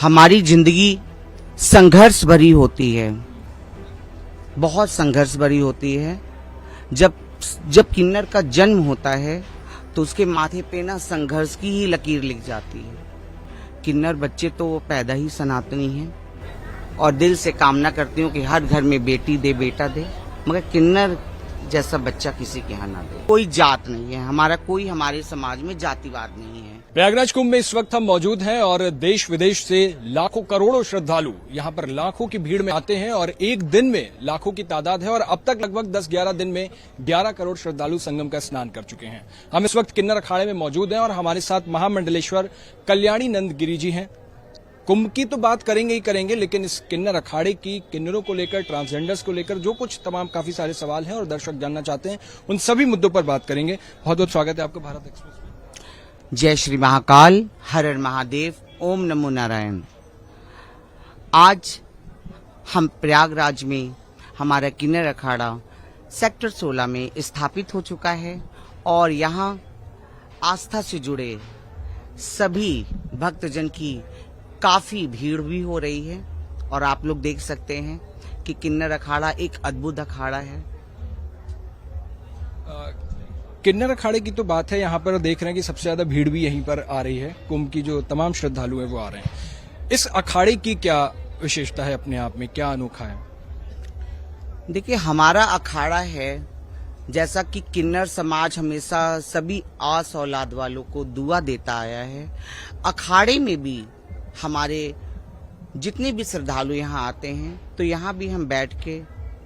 हमारी जिंदगी संघर्ष भरी होती है, बहुत संघर्ष भरी होती है। जब किन्नर का जन्म होता है तो उसके माथे पे ना संघर्ष की ही लकीर लिख जाती है। किन्नर बच्चे तो पैदा ही सनातनी हैं और दिल से कामना करती हूँ कि हर घर में बेटी दे बेटा दे, मगर किन्नर जैसा बच्चा किसी के यहाँ ना दे। कोई जात नहीं है हमारे समाज में जातिवाद नहीं है। प्रयागराज कुंभ में इस वक्त हम मौजूद हैं और देश विदेश से लाखों करोड़ों श्रद्धालु यहाँ पर लाखों की भीड़ में आते हैं और एक दिन में लाखों की तादाद है और अब तक लगभग 10-11 दिन में 11 करोड़ श्रद्धालु संगम का स्नान कर चुके हैं। हम इस वक्त किन्नर अखाड़े में मौजूद हैं और हमारे साथ महामंडलेश्वर कल्याणी नंद गिरी जी हैं। कुंभ की तो बात करेंगे ही करेंगे, लेकिन इस किन्नर अखाड़े की किन्नरों को लेकर, ट्रांसजेंडर्स को लेकर जो कुछ तमाम काफी सारे सवाल हैं और दर्शक जानना चाहते हैं, उन सभी मुद्दों पर बात करेंगे। बहुत बहुत स्वागत है आपका भारत एक्सप्रेस में। जय श्री महाकाल, हर हर महादेव, ओम नमो नारायण। आज हम प्रयागराज में हमारा किन्नर अखाड़ा सेक्टर 16 में स्थापित हो चुका है और यहाँ आस्था से जुड़े सभी भक्तजन की काफी भीड़ भी हो रही है और आप लोग देख सकते हैं कि किन्नर अखाड़ा एक अद्भुत अखाड़ा है। किन्नर अखाड़े की तो बात है, यहाँ पर देख रहे हैं कि सबसे ज्यादा भीड़ भी यहीं पर आ रही है। कुंभ की जो तमाम श्रद्धालु हैं वो आ रहे हैं। इस अखाड़े की क्या विशेषता है, अपने आप में क्या अनोखा है? देखिए, हमारा अखाड़ा है, जैसा कि किन्नर समाज हमेशा सभी आस औलाद वालों को दुआ देता आया है, अखाड़े में भी हमारे जितने भी श्रद्धालु यहाँ आते हैं तो यहाँ भी हम बैठ के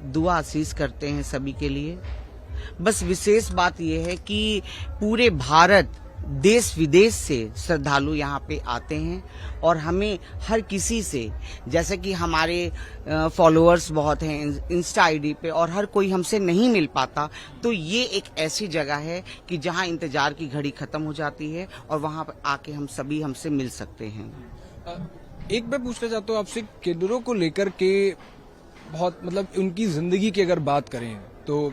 दुआ आशीष करते हैं सभी के लिए। बस विशेष बात यह है कि पूरे भारत, देश विदेश से श्रद्धालु यहाँ पे आते हैं और हमें हर किसी से, जैसे कि हमारे फॉलोअर्स बहुत हैं इंस्टा आईडी पे और हर कोई हमसे नहीं मिल पाता, तो ये एक ऐसी जगह है कि जहाँ इंतजार की घड़ी खत्म हो जाती है और वहाँ पर आके हम सभी हमसे मिल सकते हैं। एक मैं पूछना चाहता हूँ आपसे, किन्नरों को लेकर के बहुत उनकी जिंदगी की अगर बात करें तो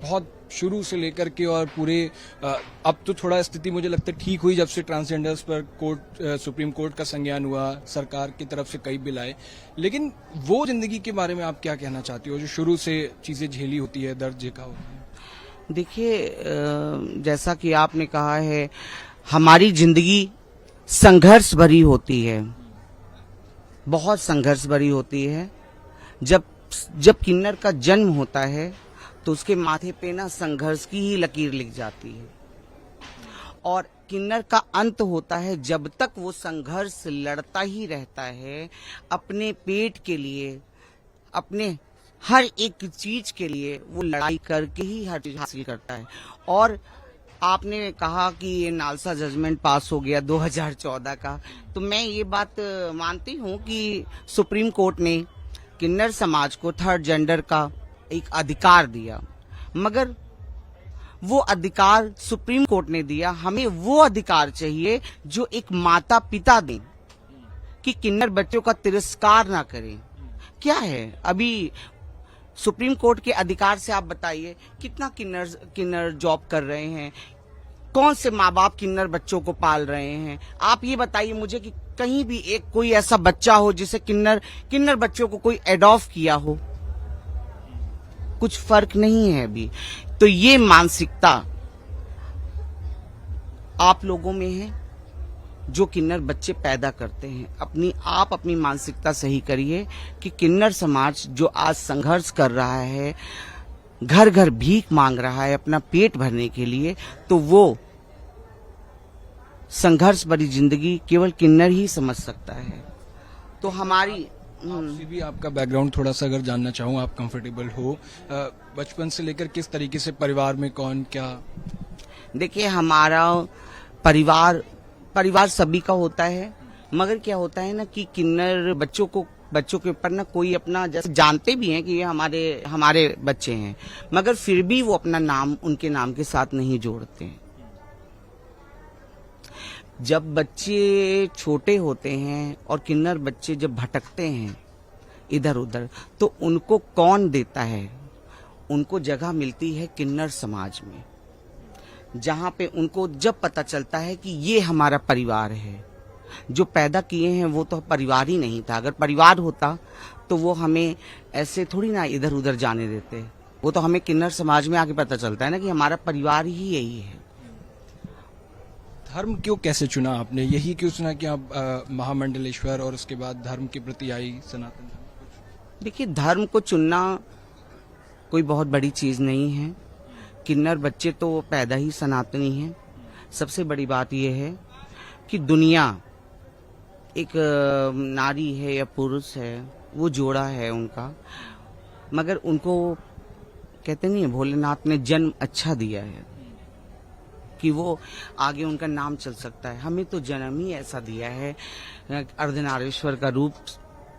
बहुत शुरू से लेकर के और पूरे अब तो थोड़ा स्थिति मुझे लगता है ठीक हुई जब से ट्रांसजेंडर्स पर सुप्रीम कोर्ट का संज्ञान हुआ, सरकार की तरफ से कई बिल आए, लेकिन वो जिंदगी के बारे में आप क्या कहना चाहती हो जो शुरू से चीजें झेली होती है, दर्द झेका होता है? देखिए, जैसा कि आपने कहा है, हमारी जिंदगी संघर्ष भरी होती है, बहुत संघर्ष भरी होती है। जब किन्नर का जन्म होता है तो उसके माथे पे ना संघर्ष की ही लकीर लिख जाती है और किन्नर का अंत होता है जब तक वो संघर्ष लड़ता ही रहता है, अपने पेट के लिए, अपने हर एक चीज के लिए वो लड़ाई करके ही हर चीज हासिल करता है। और आपने कहा कि ये नालसा जजमेंट पास हो गया 2014 का, तो मैं ये बात मानती हूँ कि सुप्रीम कोर्ट ने किन्नर समाज को थर्ड जेंडर का एक अधिकार दिया, मगर वो अधिकार सुप्रीम कोर्ट ने दिया, हमें वो अधिकार चाहिए जो एक माता पिता दें कि किन्नर बच्चों का तिरस्कार ना करें। क्या है अभी सुप्रीम कोर्ट के अधिकार से आप बताइए कितना किन्नर जॉब कर रहे हैं, कौन से माँ बाप किन्नर बच्चों को पाल रहे हैं? आप ये बताइए मुझे कि कहीं भी एक कोई ऐसा बच्चा हो जिसे किन्नर बच्चों को कोई एडॉप्ट किया हो? कुछ फर्क नहीं है अभी। तो ये मानसिकता आप लोगों में है जो किन्नर बच्चे पैदा करते हैं। अपनी मानसिकता सही करिए कि किन्नर समाज जो आज संघर्ष कर रहा है, घर घर भीख मांग रहा है अपना पेट भरने के लिए, तो वो संघर्ष भरी जिंदगी केवल किन्नर ही समझ सकता है। तो हमारी आपसे भी आपका बैकग्राउंड थोड़ा सा अगर जानना चाहूँ, आप कंफर्टेबल हो, बचपन से लेकर किस तरीके से परिवार में कौन क्या? देखिए, हमारा परिवार सभी का होता है, मगर क्या होता है ना कि किन्नर बच्चों के ऊपर ना कोई अपना, जैसे जानते भी हैं कि ये हमारे बच्चे हैं, मगर फिर भी वो अपना नाम उनके नाम के साथ नहीं जोड़ते हैं। जब बच्चे छोटे होते हैं और किन्नर बच्चे जब भटकते हैं इधर उधर, तो उनको कौन देता है? उनको जगह मिलती है किन्नर समाज में, जहाँ पे उनको जब पता चलता है कि ये हमारा परिवार है, जो पैदा किए हैं वो तो परिवार ही नहीं था। अगर परिवार होता तो वो हमें ऐसे थोड़ी ना इधर उधर जाने देते। वो तो हमें किन्नर समाज में आके पता चलता है ना कि हमारा परिवार ही यही है। धर्म क्यों कैसे चुना आपने? यही क्यों चुना कि आप महामंडलेश्वर और उसके बाद धर्म के प्रति आई सनातन धर्म? देखिए, धर्म को चुनना कोई बहुत बड़ी चीज नहीं है। किन्नर बच्चे तो पैदा ही सनातनी हैं। सबसे बड़ी बात यह है कि दुनिया एक नारी है या पुरुष है, वो जोड़ा है उनका, मगर उनको कहते नहीं है भोलेनाथ ने जन्म अच्छा दिया है कि वो आगे उनका नाम चल सकता है। हमें तो जन्म ही ऐसा दिया है, अर्धनारीश्वर का रूप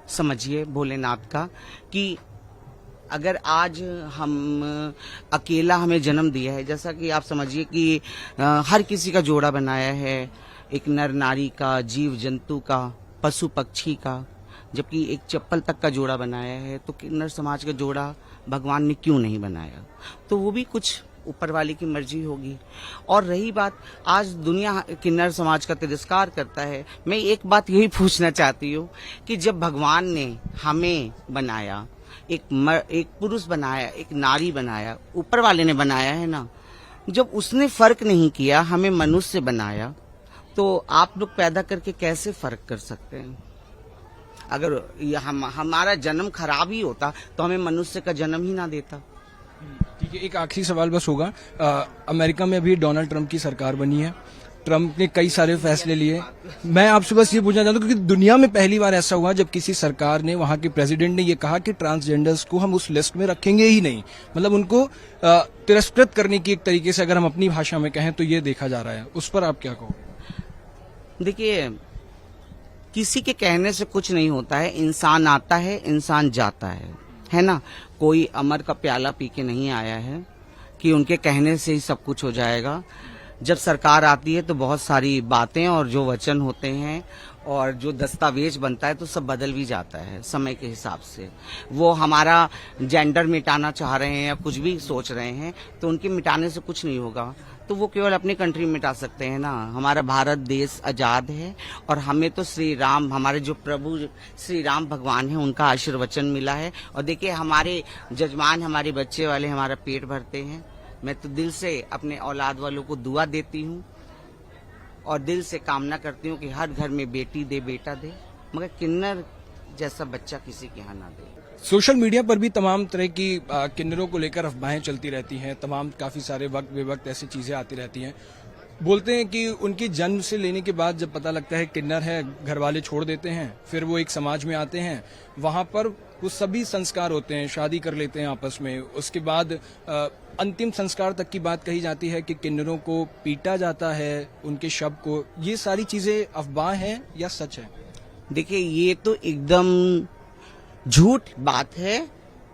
समझिए भोलेनाथ का, कि अगर आज हम अकेला हमें जन्म दिया है, जैसा कि आप समझिए कि हर किसी का जोड़ा बनाया है, एक नर नारी का, जीव जंतु का, पशु पक्षी का, जबकि एक चप्पल तक का जोड़ा बनाया है, तो किन्नर समाज का जोड़ा भगवान ने क्यों नहीं बनाया? तो वो भी कुछ ऊपर वाले की मर्जी होगी। और रही बात, आज दुनिया किन्नर समाज का तिरस्कार करता है। मैं एक बात यही पूछना चाहती हूँ कि जब भगवान ने हमें बनाया, एक पुरुष बनाया, एक नारी बनाया, ऊपर वाले ने बनाया है ना, जब उसने फर्क नहीं किया, हमें मनुष्य बनाया, तो आप लोग पैदा करके कैसे फर्क कर सकते हैं? अगर हमारा जन्म खराब ही होता तो हमें मनुष्य का जन्म ही ना देता। ठीक है, एक आखिरी सवाल बस होगा। अमेरिका में अभी डोनाल्ड ट्रंप की सरकार बनी है। ट्रंप ने कई सारे फैसले लिए। मैं आपसे बस ये पूछना चाहता हूँ, क्योंकि दुनिया में पहली बार ऐसा हुआ जब किसी सरकार ने, वहां के प्रेसिडेंट ने ये कहा कि ट्रांसजेंडर्स को हम उस लिस्ट में रखेंगे ही नहीं, मतलब उनको तिरस्कृत करने की एक तरीके से, अगर हम अपनी भाषा में कहें तो ये देखा जा रहा है। उस पर आप क्या कहोगे? देखिए, किसी के कहने से कुछ नहीं होता है। इंसान आता है, इंसान जाता है ना। कोई अमर का प्याला पी के नहीं आया है कि उनके कहने से ही सब कुछ हो जाएगा। जब सरकार आती है तो बहुत सारी बातें और जो वचन होते हैं और जो दस्तावेज बनता है तो सब बदल भी जाता है समय के हिसाब से। वो हमारा जेंडर मिटाना चाह रहे हैं या कुछ भी सोच रहे हैं तो उनके मिटाने से कुछ नहीं होगा, तो वो केवल अपनी कंट्री मिटा सकते हैं ना। हमारा भारत देश आजाद है और हमें तो श्री राम, हमारे जो प्रभु श्री राम भगवान है, उनका आशीर्वचन मिला है। और देखिए, हमारे जजमान, हमारे बच्चे वाले हमारा पेट भरते हैं। मैं तो दिल से अपने औलाद वालों को दुआ देती हूँ और दिल से कामना करती हूँ कि हर घर में बेटी दे, बेटा दे, मगर किन्नर जैसा बच्चा किसी के यहाँ ना दे। सोशल मीडिया पर भी तमाम तरह की किन्नरों को लेकर अफवाहें चलती रहती हैं। तमाम काफी सारे वक्त बेवक्त ऐसी चीजें आती रहती हैं। बोलते हैं कि उनकी जन्म से लेने के बाद जब पता लगता है किन्नर है, घर वाले छोड़ देते हैं, फिर वो एक समाज में आते हैं, वहां पर वो सभी संस्कार होते हैं, शादी कर लेते हैं आपस में। उसके बाद अंतिम संस्कार तक की बात कही जाती है कि किन्नरों को पीटा जाता है, उनके शव को। ये सारी चीजें अफवाह हैं या सच है? देखिए, ये तो एकदम झूठ बात है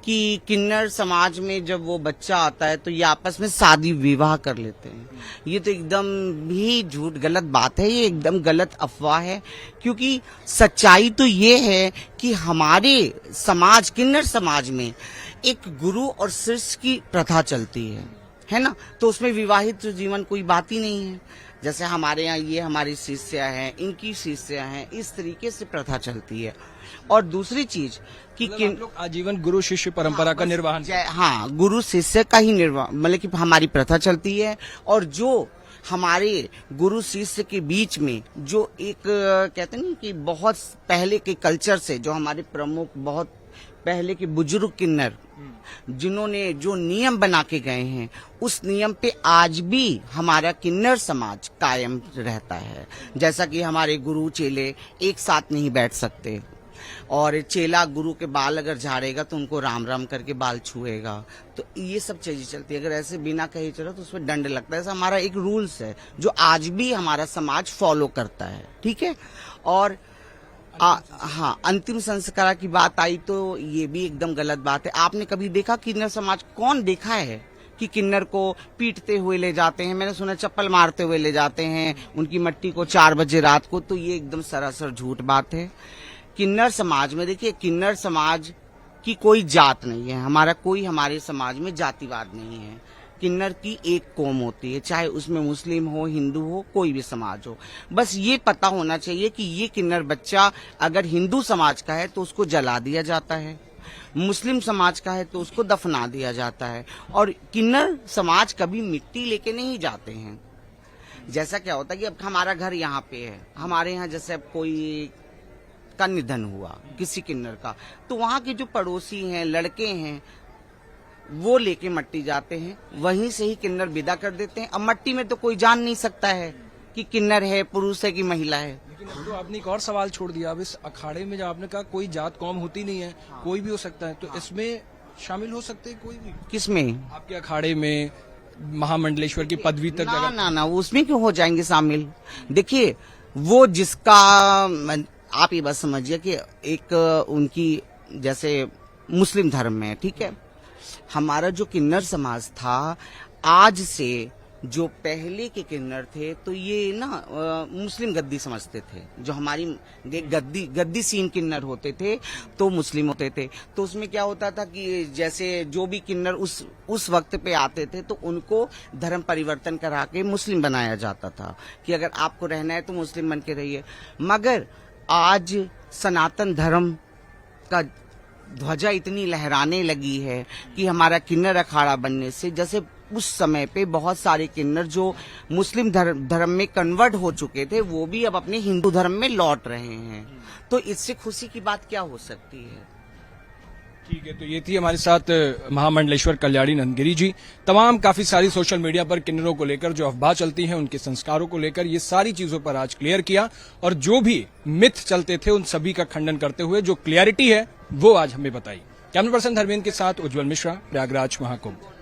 कि किन्नर समाज में जब वो बच्चा आता है तो ये आपस में शादी विवाह कर लेते हैं। ये तो एकदम भी झूठ, गलत बात है। ये एकदम गलत अफवाह है, क्योंकि सच्चाई तो ये है कि हमारे समाज, किन्नर समाज में एक गुरु और शिष्य की प्रथा चलती है ना। तो उसमें विवाहित जीवन कोई बात ही नहीं है। जैसे हमारे यहाँ ये हमारी शिष्या हैं, इनकी शिष्या हैं, इस तरीके से प्रथा चलती है। और दूसरी चीज कि आप लोग आजीवन गुरु शिष्य परंपरा का निर्वहन। हाँ, गुरु शिष्य का ही निर्वाह, मतलब कि हमारी प्रथा चलती है। और जो हमारे गुरु शिष्य के बीच में जो एक कहते नहीं कि बहुत पहले के कल्चर से, जो हमारे प्रमुख, बहुत पहले के बुजुर्ग किन्नर जिन्होंने जो नियम बना के गए हैं, उस नियम पे आज भी हमारा किन्नर समाज कायम रहता है। जैसा कि हमारे गुरु चेले एक साथ नहीं बैठ सकते, और चेला गुरु के बाल अगर झाड़ेगा तो उनको राम राम करके बाल छुएगा। तो ये सब चीजें चलती है। अगर ऐसे बिना कहे चलो तो उसमें दंड लगता है। ऐसा हमारा एक रूल्स है जो आज भी हमारा समाज फॉलो करता है। ठीक है। और हाँ, अंतिम संस्कार की बात आई तो ये भी एकदम गलत बात है। आपने कभी देखा किन्नर समाज, कौन देखा है कि किन्नर को पीटते हुए ले जाते हैं? मैंने सुना चप्पल मारते हुए ले जाते हैं उनकी मट्टी को 4 बजे रात को। तो ये एकदम सरासर झूठ बात है। किन्नर समाज में, देखिए, किन्नर समाज की कोई जात नहीं है। हमारा कोई, हमारे समाज में जातिवाद नहीं है। किन्नर की एक कौम होती है, चाहे उसमें मुस्लिम हो, हिंदू हो, कोई भी समाज हो। बस ये पता होना चाहिए कि ये किन्नर बच्चा अगर हिंदू समाज का है तो उसको जला दिया जाता है, मुस्लिम समाज का है तो उसको दफना दिया जाता है। और किन्नर समाज कभी मिट्टी लेके नहीं जाते हैं। जैसा क्या होता है कि अब हमारा घर यहाँ पे है, हमारे यहाँ जैसे अब कोई का निधन हुआ किसी किन्नर का, तो वहाँ के जो पड़ोसी हैं, लड़के हैं, वो लेके मट्टी जाते हैं, वहीं से ही किन्नर विदा कर देते हैं। अब मट्टी में तो कोई जान नहीं सकता है कि किन्नर है, पुरुष है कि महिला है। लेकिन अब तो आपने एक और सवाल छोड़ दिया। अब इस अखाड़े में जो आपने कहा कोई जात कौम होती नहीं है, कोई भी हो सकता है, तो इसमें शामिल हो सकते हैं कोई भी? किसमें? आपके अखाड़े में महामंडलेश्वर की पदवी तक ना जगह? ना ना, उसमें क्यों हो जाएंगे शामिल? देखिए, वो जिसका, आप ये बस समझिए कि एक उनकी, जैसे मुस्लिम धर्म में, ठीक है, हमारा जो किन्नर समाज था, आज से जो पहले के किन्नर थे तो ये ना मुस्लिम गद्दी समझते थे। जो हमारी गद्दी सीन किन्नर होते थे तो मुस्लिम होते थे। तो उसमें क्या होता था कि जैसे जो भी किन्नर उस वक्त पे आते थे तो उनको धर्म परिवर्तन करा के मुस्लिम बनाया जाता था कि अगर आपको रहना है तो मुस्लिम बन के रहिए। मगर आज सनातन धर्म का ध्वजा इतनी लहराने लगी है कि हमारा किन्नर अखाड़ा बनने से, जैसे उस समय पे बहुत सारे किन्नर जो मुस्लिम धर्म में कन्वर्ट हो चुके थे, वो भी अब अपने हिंदू धर्म में लौट रहे हैं। तो इससे खुशी की बात क्या हो सकती है? ठीक है, तो ये थी हमारे साथ महामंडलेश्वर कल्याणी नंदगिरी जी। तमाम काफी सारी सोशल मीडिया पर किन्नरों को लेकर जो अफवाह चलती हैं, उनके संस्कारों को लेकर, ये सारी चीजों पर आज क्लियर किया। और जो भी मिथ चलते थे उन सभी का खंडन करते हुए जो क्लियरिटी है वो आज हमें बताई। कैमरा पर्सन धर्मेंद्र के साथ उज्जवल मिश्रा, प्रयागराज महाकुंभ।